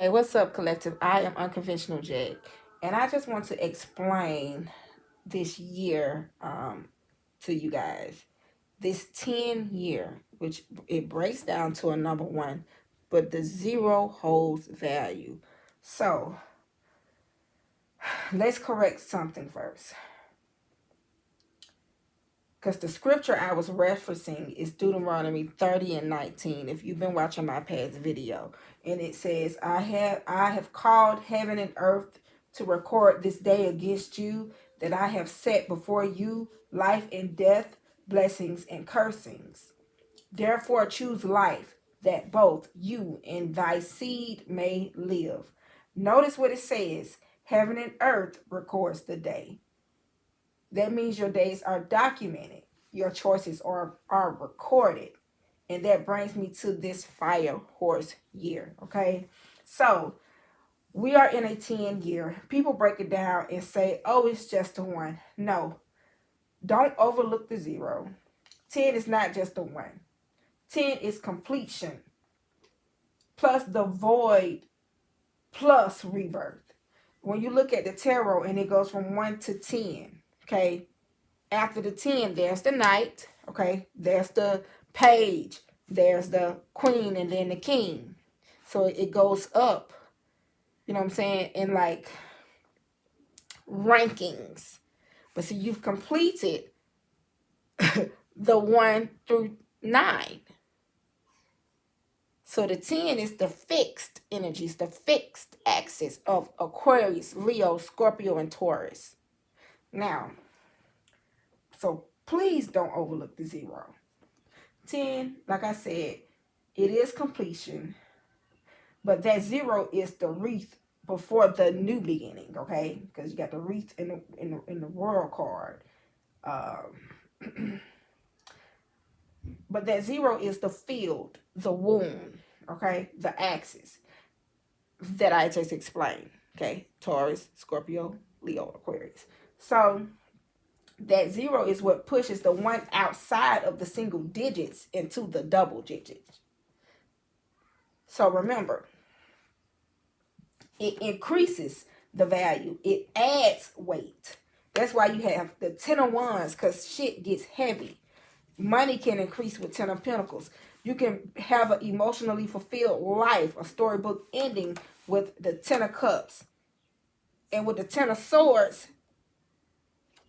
Hey, what's up, collective? I am Unconventional Jade, and I just want to explain this year to you guys. This 10 year, which it breaks down to a number one, but the zero holds value. So let's correct something first. Because the scripture I was referencing is Deuteronomy 30 and 19. If you've been watching my past video, and it says, I have called heaven and earth to record this day against you, that I have set before you life and death, blessings and cursings. Therefore choose life, that both you and thy seed may live. Notice what it says. Heaven and earth records the day. That means your days are documented. Your choices are recorded. And that brings me to this fire horse year. Okay. So we are in a 10 year. People break it down and say, oh, it's just a one. No. Don't overlook the zero. 10 is not just a one. 10 is completion. Plus the void. Plus rebirth. When you look at the tarot and it goes from 1 to 10. Okay. After the 10, there's the knight, okay? There's the page, there's the queen, and then the king. So it goes up, you know what I'm saying, in like rankings. But see, you've completed the 1 through 9. So the 10 is the fixed energies, the fixed axis of Aquarius, Leo, Scorpio, and Taurus. Now, so please don't overlook the zero. 10, like I said, it is completion, but that zero is the wreath before the new beginning, okay? Because you got the wreath in the world card. But that zero is the field, the wound, okay? The axis that I just explained, okay? Taurus, Scorpio, Leo, Aquarius. So that zero is what pushes the one outside of the single digits into the double digits. So remember, it increases the value. It adds weight. That's why you have the 10 of wands, because shit gets heavy. Money can increase with 10 of pentacles. You can have an emotionally fulfilled life, a storybook ending with the 10 of cups. And with the 10 of swords,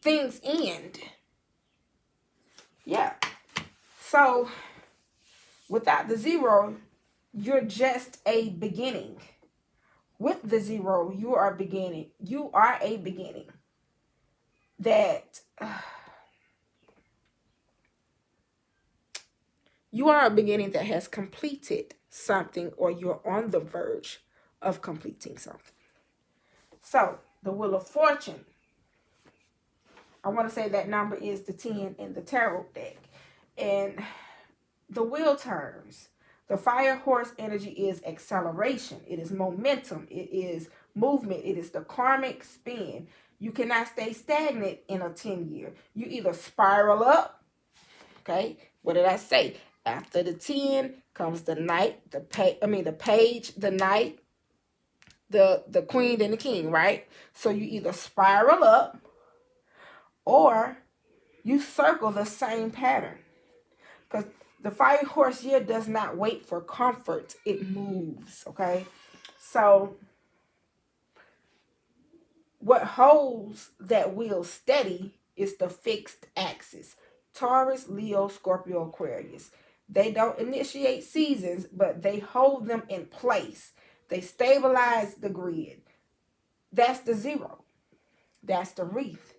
things end. Yeah. So, without the zero, you're just a beginning. With the zero, you are beginning. You are a beginning. That you are a beginning that has completed something, or you're on the verge of completing something. So, the Wheel of Fortune. I want to say that number is the 10 in the tarot deck. And the wheel turns. The fire horse energy is acceleration. It is momentum. It is movement. It is the karmic spin. You cannot stay stagnant in a 10 year. You either spiral up. Okay. What did I say? After the 10 comes the knight, the page, the knight, the queen, and the king, right? So you either spiral up or you circle the same pattern. Because the fire horse year does not wait for comfort. It moves, okay? So what holds that wheel steady is the fixed axis. Taurus, Leo, Scorpio, Aquarius. They don't initiate seasons, but they hold them in place. They stabilize the grid. That's the zero. That's the wreath.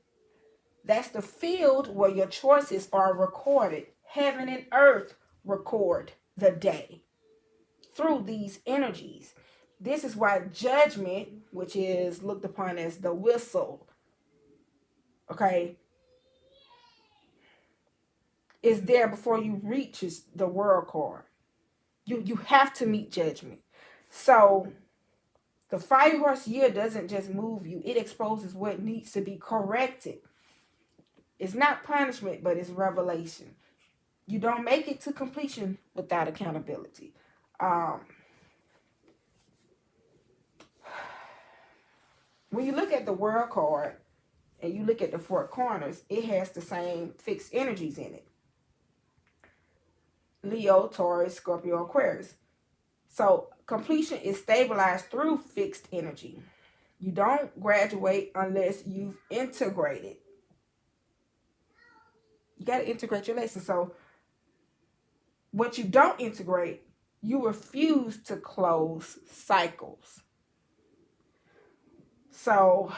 That's the field where your choices are recorded. Heaven and earth record the day through these energies. This is why judgment, which is looked upon as the whistle, okay, is there before you reach the world card. You have to meet judgment. So the fire horse year doesn't just move you. It exposes what needs to be corrected. It's not punishment, but it's revelation. You don't make it to completion without accountability. when you look at the world card and you look at the four corners, it has the same fixed energies in it. Leo, Taurus, Scorpio, Aquarius. So completion is stabilized through fixed energy. You don't graduate unless you've integrated. You got to integrate your lesson. So what you don't integrate, you refuse to close cycles. So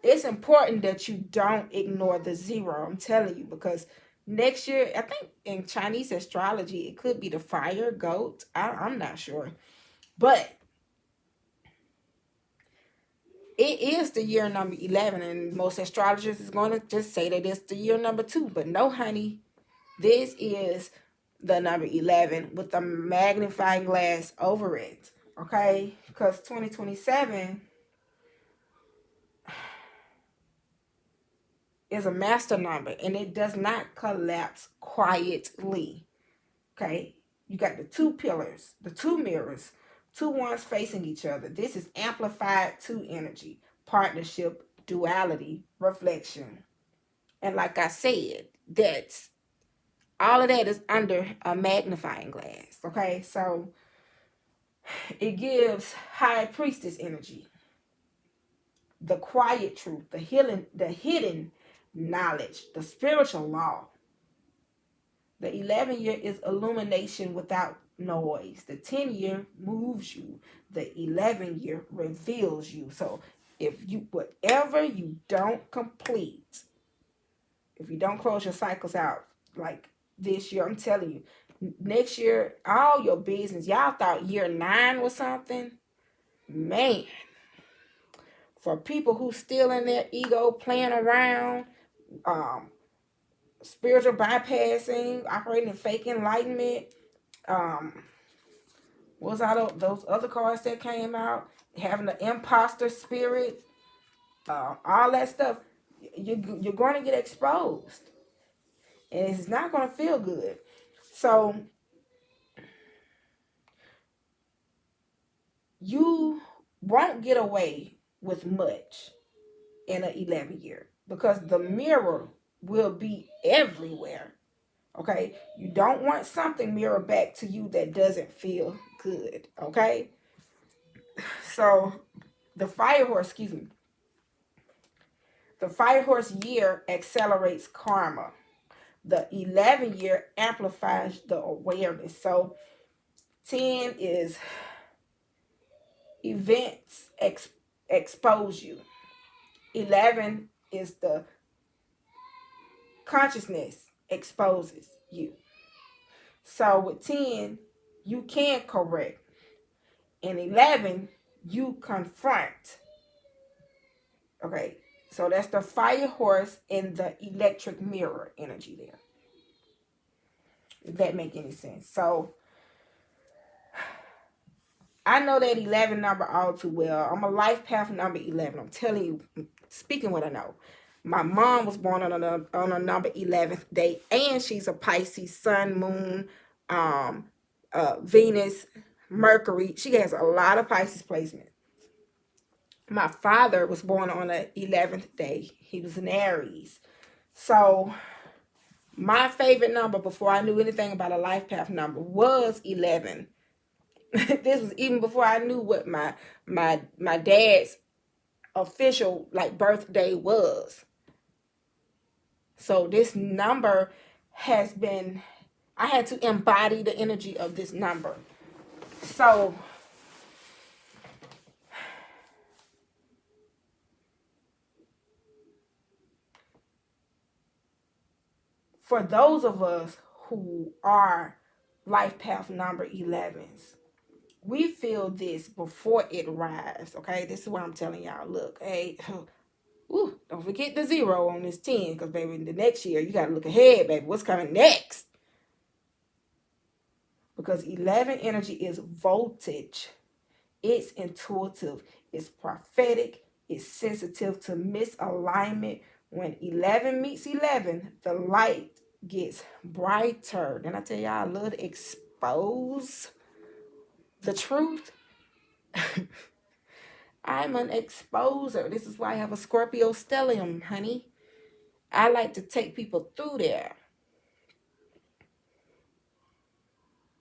it's important that you don't ignore the zero. I'm telling you, because next year, I think in Chinese astrology, it could be the fire goat. I'm not sure. But it is the year number 11, and most astrologers is going to just say that it's the year number 2. But no, honey, this is the number 11 with a magnifying glass over it. Okay? Because 2027 is a master number, and it does not collapse quietly. Okay? You got the 2 pillars, the 2 mirrors, 2 ones facing each other. This is amplified 2 energy, partnership, duality, reflection. And like I said, that's all of that is under a magnifying glass. Okay, so it gives High Priestess energy, the quiet truth, the hidden knowledge, the spiritual law. The 11 year is illumination without noise. The 10 year moves you. The 11 year reveals you. So if you, whatever you don't complete, if you don't close your cycles out like this year, I'm telling you, next year, all your business, y'all thought year 9 was something, man. For people who still in their ego playing around, spiritual bypassing, operating in fake enlightenment, what was all those other cards that came out, having the imposter spirit, all that stuff, you're going to get exposed, and it's not going to feel good. So you won't get away with much in an 11 year, because the mirror will be everywhere. Okay, you don't want something mirrored back to you that doesn't feel good. Okay, so the fire horse, the fire horse year accelerates karma. The 11 year amplifies the awareness. So 10 is events expose you. 11 is the consciousness exposes you. So with 10, you can correct. In 11, you confront. Okay, so that's the fire horse and the electric mirror energy there. If that make any sense. So I know that 11 number all too well. I'm a life path number 11. I'm telling you, speaking what I know. My mom was born on a number 11th day, and she's a Pisces, sun, moon, Venus, Mercury. She has a lot of Pisces placement. My father was born on the 11th day. He was an Aries. So my favorite number before I knew anything about a life path number was 11. This was even before I knew what my dad's official like birthday was. So this number has been, I had to embody the energy of this number. So for those of us who are life path number 11s, we feel this before it arrives. Okay, this is what I'm telling y'all. Look, hey, ooh, don't forget the 0 on this 10, because baby, the next year you gotta look ahead, baby. What's coming next? Because 11 energy is voltage. It's intuitive. It's prophetic. It's sensitive to misalignment. When 11 meets 11, the light gets brighter. Then I tell y'all, I love to expose the truth. I'm an exposer. This is why I have a Scorpio stellium, honey. I like to take people through there.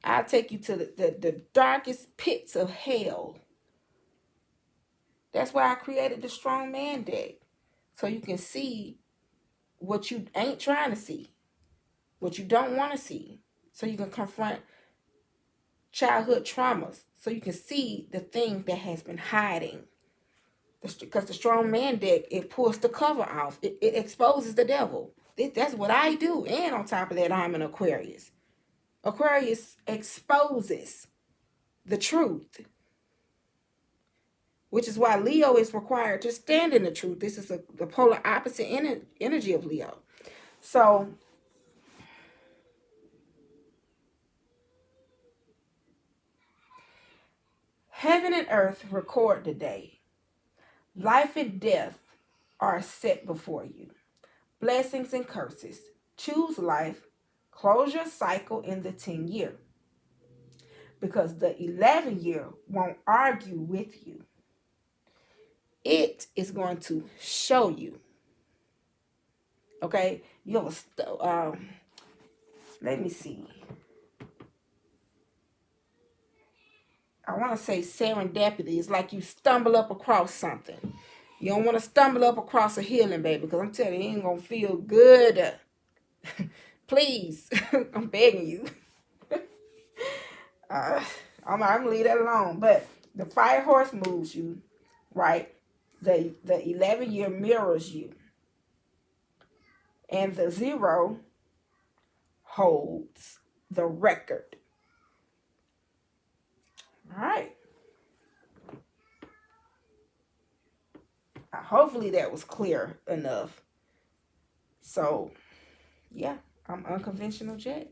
I'll take you to the darkest pits of hell. That's why I created the strong man deck. So you can see what you ain't trying to see. What you don't want to see. So you can confront childhood traumas. So you can see the thing that has been hiding. Because the strong man deck, it pulls the cover off. It exposes the devil. That's what I do. And on top of that, I'm an Aquarius. Aquarius exposes the truth. Which is why Leo is required to stand in the truth. This is the polar opposite energy of Leo. So, heaven and earth record the day. Life and death are set before you. Blessings and curses. Choose life. Close your cycle in the 10 year. Because the 11 year won't argue with you. It is going to show you. Okay? You have let me see. I want to say serendipity. It's like you stumble up across something. You don't want to stumble up across a healing, baby, because I'm telling you, it ain't going to feel good. Please. I'm begging you. I'm going to leave that alone. But the fire horse moves you, right? The 11 year mirrors you. And the 0 holds the record. All right. Hopefully that was clear enough. So, yeah, I'm unconventional Jet.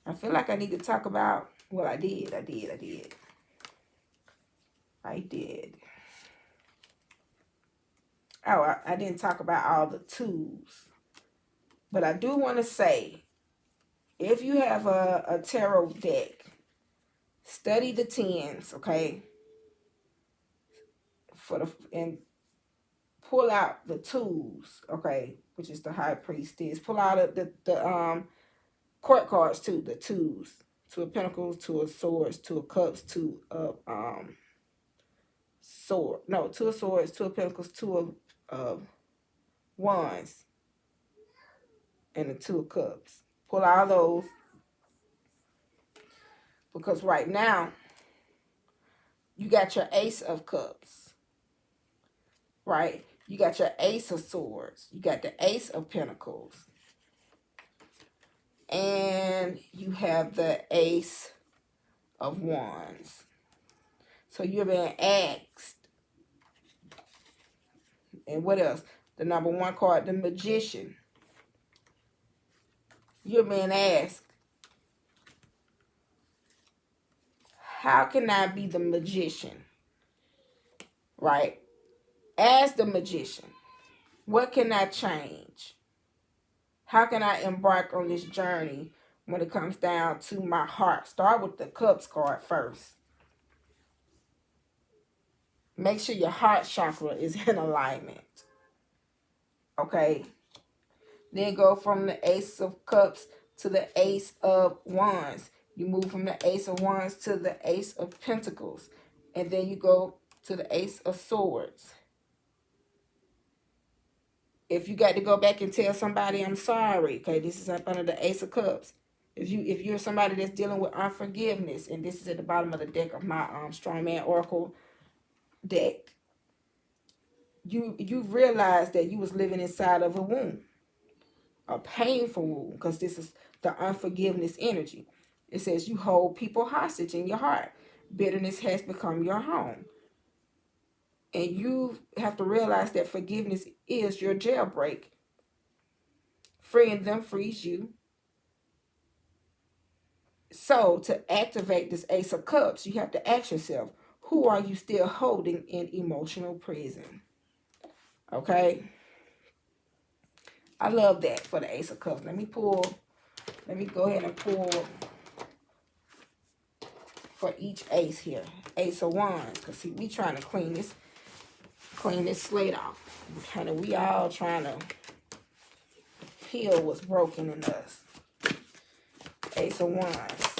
I feel like I need to talk about, well, I did. Oh, I didn't talk about all the tools. But I do want to say, if you have a tarot deck, study the 10s, okay? And pull out the tools, okay? Which is the High Priestess. Pull out the court cards too, the twos. 2 of Pentacles, 2 of Swords, 2 of Cups, 2 of Sword. No, 2 of Swords, 2 of Pentacles, 2 of Wands, and the 2 of Cups. Pull out those. Because right now, you got your Ace of Cups. Right? You got your Ace of Swords. You got the Ace of Pentacles. And you have the Ace of Wands. So you're being asked. And what else? The number 1 card, the Magician. You're being asked, how can I be the magician? Right? As the magician, what can I change? How can I embark on this journey when it comes down to my heart? Start with the Cups card first. Make sure your heart chakra is in alignment. Okay? Then go from the Ace of Cups to the Ace of Wands. You move from the Ace of Wands to the Ace of Pentacles. And then you go to the Ace of Swords. If you got to go back and tell somebody, I'm sorry, okay, this is up under the Ace of Cups. If you're somebody that's dealing with unforgiveness, and this is at the bottom of the deck of my Strongman Oracle deck, you realize that you was living inside of a wound, a painful wound, because this is the unforgiveness energy. It says you hold people hostage in your heart. Bitterness has become your home. And you have to realize that forgiveness is your jailbreak. Freeing them frees you. So to activate this Ace of Cups, you have to ask yourself, who are you still holding in emotional prison? Okay? I love that for the Ace of Cups. Let me go ahead and pull for each ace here. Ace of Wands. Because, see, we trying to clean this slate off. Honey, we all trying to heal what's broken in us. Ace of Wands.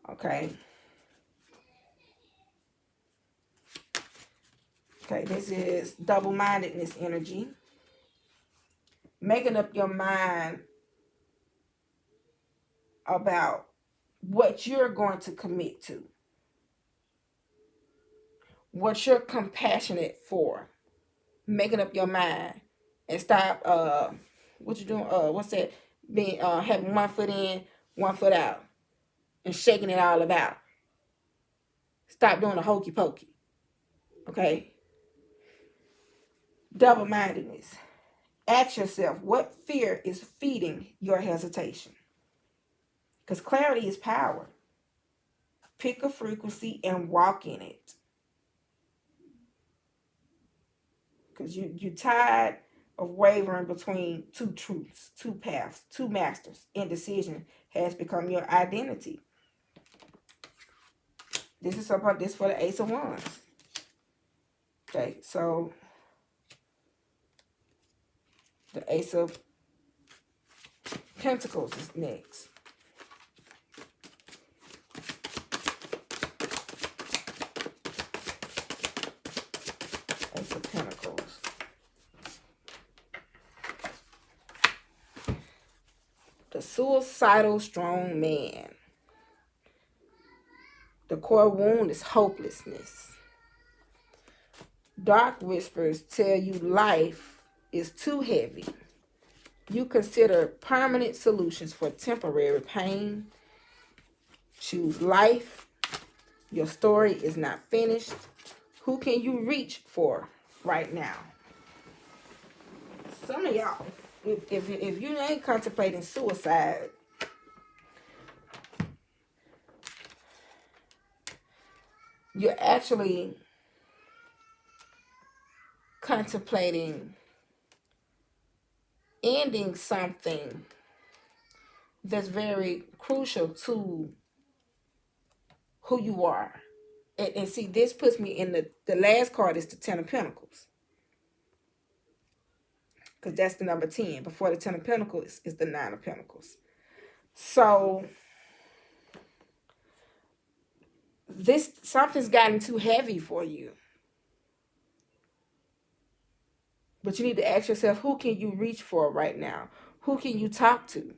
Okay. Okay, this is double-mindedness energy. Making up your mind about what you're going to commit to. What you're compassionate for. Making up your mind. And stop, what you doing, what's that? Being, having one foot in, one foot out. And shaking it all about. Stop doing the hokey pokey. Okay? Double-mindedness. Ask yourself, what fear is feeding your hesitation? Because clarity is power. Pick a frequency and walk in it. Because you're tired of wavering between two truths, two paths, two masters. Indecision has become your identity. This is about this for the Ace of Wands. Okay, so the Ace of Pentacles is next. Ace of Pentacles. The suicidal strong man. The core wound is hopelessness. Dark whispers tell you life is too heavy. You consider permanent solutions for temporary pain. Choose life. Your story is not finished. Who can you reach for right now? Some of y'all, if you ain't contemplating suicide, you're actually contemplating ending something that's very crucial to who you are. And see, this puts me in the last card is the Ten of Pentacles. Because that's the number 10. Before the Ten of Pentacles is the Nine of Pentacles. So, something's gotten too heavy for you. But you need to ask yourself, who can you reach for right now? Who can you talk to?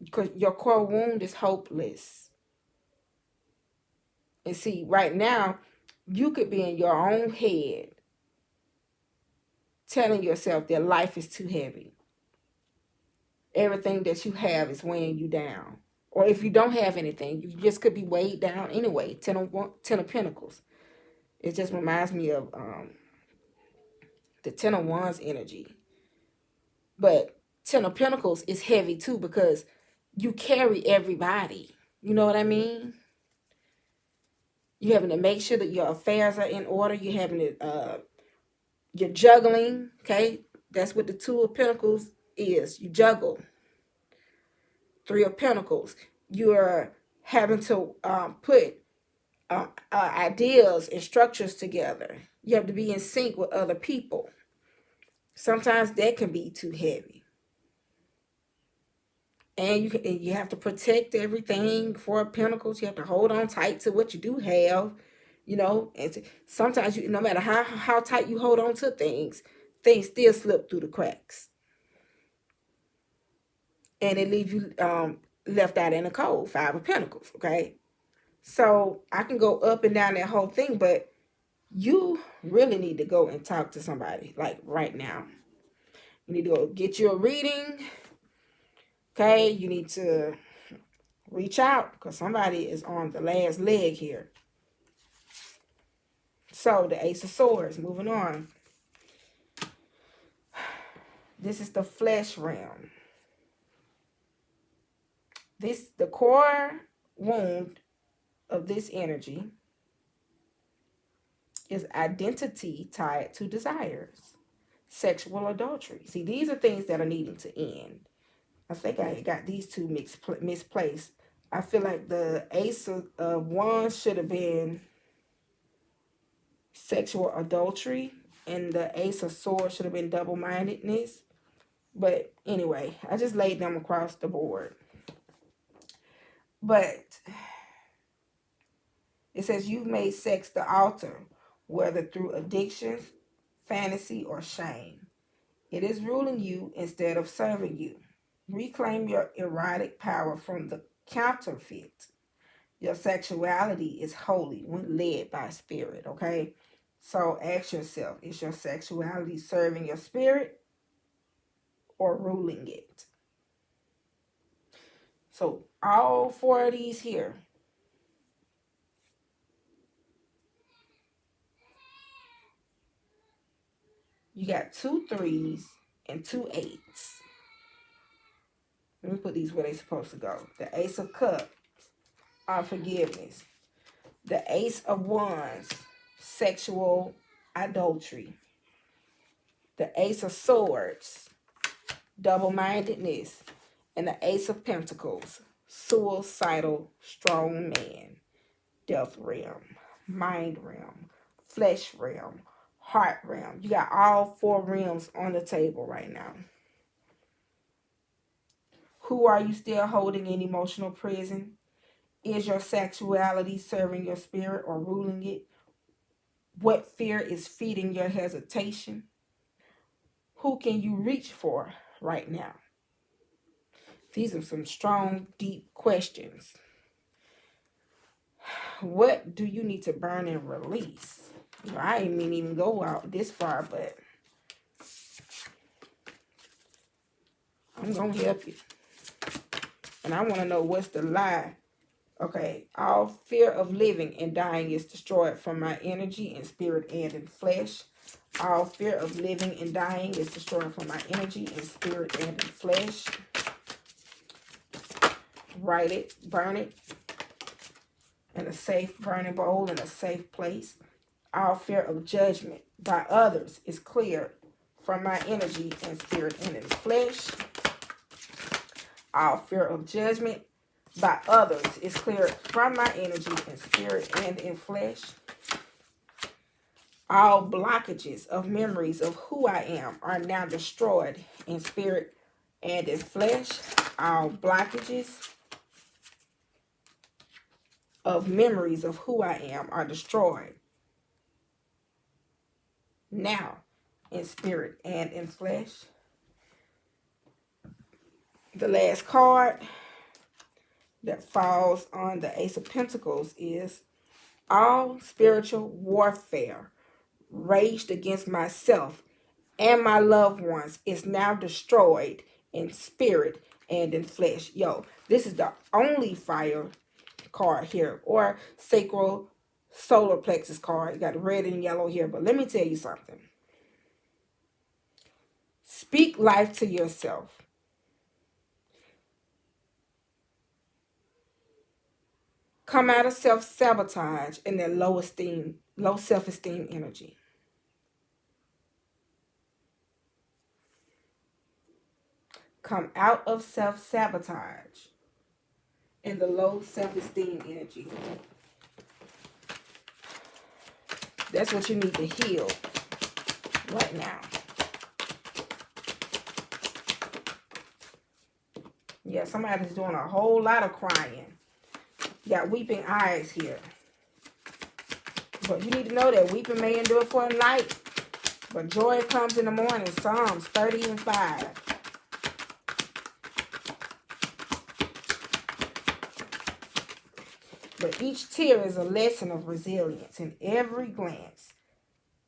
Because your core wound is hopeless. And see, right now, you could be in your own head telling yourself that life is too heavy. Everything that you have is weighing you down. Or if you don't have anything, you just could be weighed down anyway. Ten of Pentacles. It just reminds me of the Ten of Wands energy. But Ten of Pentacles is heavy too because you carry everybody. You know what I mean? You're having to make sure that your affairs are in order. You're having to, you're juggling, okay? That's what the Two of Pentacles is. You juggle. Three of Pentacles. You're having to put ideas and structures together. You have to be in sync with other people. Sometimes that can be too heavy. And you have to protect everything. Four of Pentacles. You have to hold on tight to what you do have. You know, and sometimes no matter how tight you hold on to things still slip through the cracks. And it leaves you left out in the cold. Five of Pentacles, okay? So I can go up and down that whole thing, but you really need to go and talk to somebody, like right now. You need to go get you a reading, okay? You need to reach out because somebody is on the last leg here. So the Ace of Swords, moving on. This is the flesh realm. The core wound of this energy is identity tied to desires, sexual adultery. See, these are things that are needing to end. I think I got these two misplaced. I feel like the Ace of Wands should have been sexual adultery, and the Ace of Swords should have been double-mindedness. But anyway, I just laid them across the board. But it says you've made sex the altar, whether through addictions, fantasy, or shame. It is ruling you instead of serving you. Reclaim your erotic power from the counterfeit. Your sexuality is holy when led by spirit, okay? So ask yourself, is your sexuality serving your spirit or ruling it? So all four of these here. You got 2 3s and 2 8s. Let me put these where they're supposed to go. The Ace of Cups, unforgiveness. The Ace of Wands, sexual adultery. The Ace of Swords, double-mindedness. And the Ace of Pentacles, suicidal strong man. Death realm, mind realm, flesh realm, heart realm. You got all 4 realms on the table right now. Who are you still holding in emotional prison? Is your sexuality serving your spirit or ruling it? What fear is feeding your hesitation? Who can you reach for right now? These are some strong, deep questions. What do you need to burn and release? I didn't even go out this far, but I'm going to help you. And I want to know what's the lie. Okay, all fear of living and dying is destroyed from my energy in spirit and in flesh. All fear of living and dying is destroyed from my energy in spirit and in flesh. Write it, burn it in a safe burning bowl in a safe place. All fear of judgment by others is cleared from my energy in spirit and in flesh. All fear of judgment by others is cleared from my energy in spirit and in flesh. All blockages of memories of who I am are now destroyed in spirit and in flesh. All blockages of memories of who I am are destroyed now in spirit and in flesh. The last card that falls on the Ace of Pentacles is all spiritual warfare raged against myself and my loved ones is now destroyed in spirit and in flesh. Yo, this is the only fire card here, or sacral solar plexus card. You got red and yellow here, but let me tell you something. Speak life to yourself. Come out of self-sabotage and that low self-esteem energy. Come out of self-sabotage and the low self-esteem energy. That's what you need to heal right now. Yeah, somebody's doing a whole lot of crying. You got weeping eyes here. But you need to know that weeping may endure for a night, but joy comes in the morning. Psalms 30 and 5. But each tear is a lesson of resilience, and every glance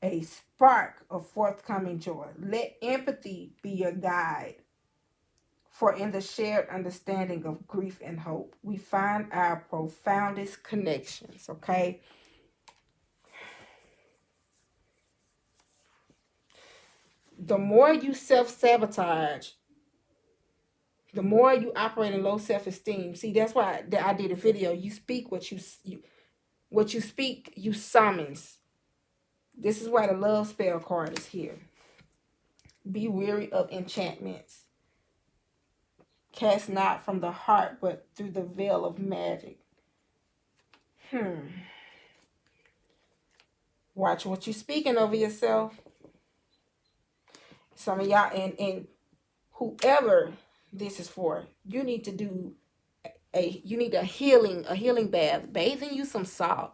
a spark of forthcoming joy. Let empathy be your guide, for in the shared understanding of grief and hope, we find our profoundest connections, okay? The more you self-sabotage, the more you operate in low self-esteem. See, that's why I did a video. You speak what you speak, you summons. This is why the love spell card is here. Be weary of enchantments. Cast not from the heart, but through the veil of magic. Watch what you're speaking over yourself. Some of y'all, and whoever this is for, you need to do you need a healing bath. Bathe in you some salt.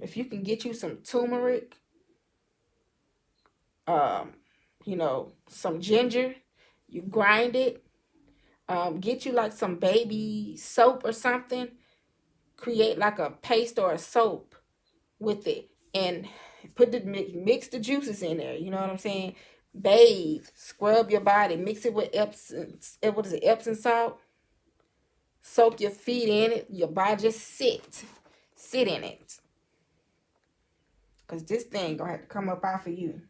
If you can get you some turmeric, you know, some ginger, you grind it. Get you like some baby soap or something. Create like a paste or a soap with it, and mix the juices in there. You know what I'm saying? Bathe, scrub your body, mix it with Epsom. What is it? Epsom salt. Soak your feet in it. Your body just sit in it, because this thing gonna have to come up out for you.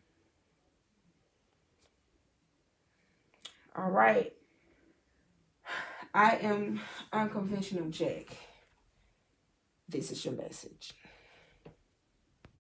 All right. I am Unconventional Jack. This is your message.